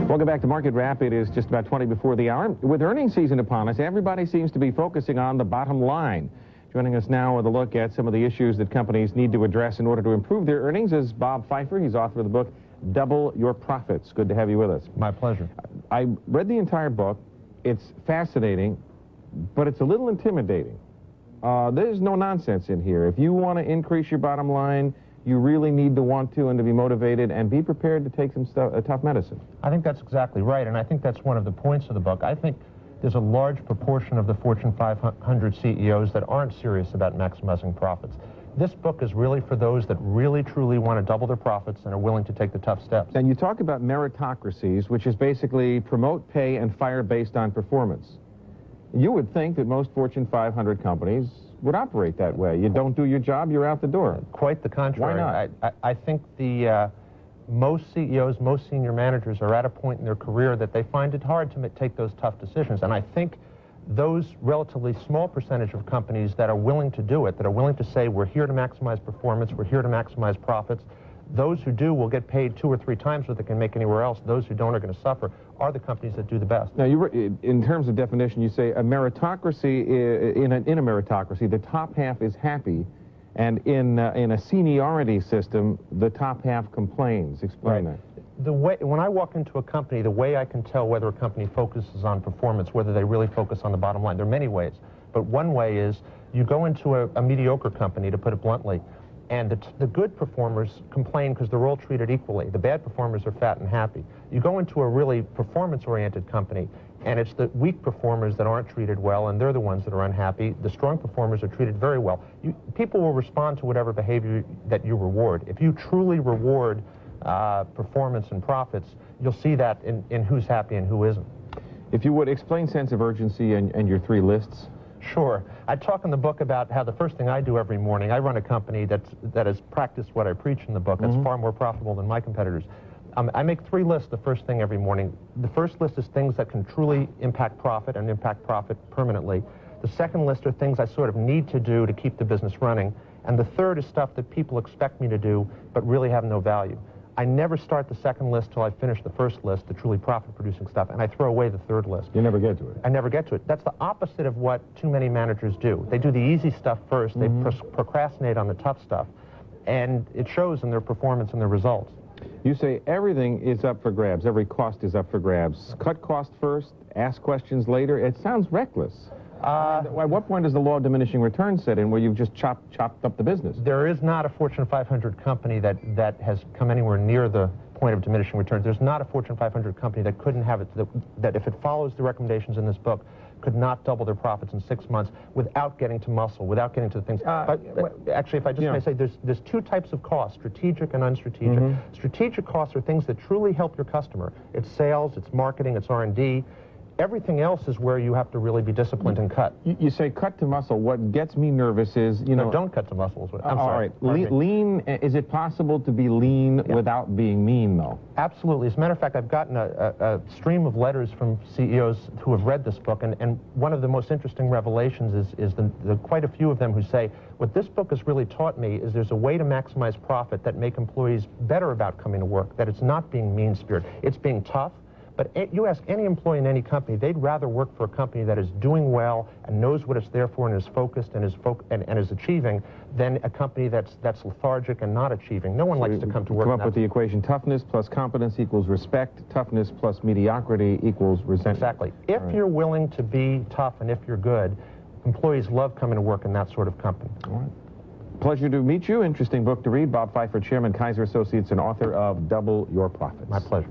Welcome back to Market Wrap. It is just about 20 before the hour. With earnings season upon us, everybody seems to be focusing on the bottom line. Joining us now with a look at some of the issues that companies need to address in order to improve their earnings is Bob Fifer. He's author of the book, Double Your Profits. Good to have you with us. My pleasure. I read the entire book. It's fascinating, but it's a little intimidating. There's no nonsense in here. If you want to increase your bottom line, you really need to want to and to be motivated and be prepared to take some tough medicine. I think that's exactly right, and I think that's one of the points of the book. I think there's a large proportion of the Fortune 500 CEOs that aren't serious about maximizing profits. This book is really for those that really, truly want to double their profits and are willing to take the tough steps. And you talk about meritocracies, which is basically promote, pay, and fire based on performance. You would think that most Fortune 500 companies would operate that way. You don't do your job, you're out the door. Quite the contrary. Why not? I think most CEOs, most senior managers are at a point in their career that they find it hard to take those tough decisions. And I think those relatively small percentage of companies that are willing to do it, that are willing to say, we're here to maximize performance, we're here to maximize profits, those who do will get paid 2 or 3 times what they can make anywhere else. Those who don't are going to suffer, are the companies that do the best. Now, in terms of definition, you say a meritocracy, in a meritocracy, the top half is happy, and in a seniority system, the top half complains. Explain that. When I walk into a company, the way I can tell whether a company focuses on performance, whether they really focus on the bottom line, there are many ways. But one way is you go into a mediocre company, to put it bluntly, and the good performers complain because they're all treated equally. The bad performers are fat and happy. You go into a really performance-oriented company, and it's the weak performers that aren't treated well, and they're the ones that are unhappy. The strong performers are treated very well. People will respond to whatever behavior that you reward. If you truly reward performance and profits, you'll see that in who's happy and who isn't. If you would, explain sense of urgency and your 3 lists. Sure. I talk in the book about how the first thing I do every morning, I run a company that has practiced what I preach in the book. That's far more profitable than my competitors. I make 3 lists the first thing every morning. The first list is things that can truly impact profit and impact profit permanently. The second list are things I sort of need to do to keep the business running. And the third is stuff that people expect me to do but really have no value. I never start the second list till I finish the first list, the truly profit-producing stuff, and I throw away the third list. You never get to it. I never get to it. That's the opposite of what too many managers do. They do the easy stuff first. They procrastinate on the tough stuff, and it shows in their performance and their results. You say everything is up for grabs. Every cost is up for grabs. Cut cost first, ask questions later. It sounds reckless. At what point does the law of diminishing returns set in where you've just chopped up the business? There is not a Fortune 500 company that has come anywhere near the point of diminishing returns. There's not a Fortune 500 company that couldn't have it, that if it follows the recommendations in this book, could not double their profits in 6 months without getting to muscle, without getting to the things. Actually, if I just may say, there's 2 types of costs, strategic and unstrategic. Strategic costs are things that truly help your customer. It's sales, it's marketing, it's R&D. Everything else is where you have to really be disciplined and cut. You say cut to muscle. What gets me nervous is, No, don't cut to muscle. I'm sorry. All right. Lean, is it possible to be lean without being mean, though? Absolutely. As a matter of fact, I've gotten a stream of letters from CEOs who have read this book, and one of the most interesting revelations is the quite a few of them who say, what this book has really taught me is there's a way to maximize profit that make employees better about coming to work, that it's not being mean-spirited. It's being tough. But you ask any employee in any company, they'd rather work for a company that is doing well and knows what it's there for and is focused and is achieving than a company that's lethargic and not achieving. No one likes to come to work. Come up with the equation: toughness plus competence equals respect. Toughness plus mediocrity equals resentment. Exactly. If you're willing to be tough and if you're good, employees love coming to work in that sort of company. All right. Pleasure to meet you. Interesting book to read. Bob Fifer, Chairman, Kaiser Associates, and author of Double Your Profits. My pleasure.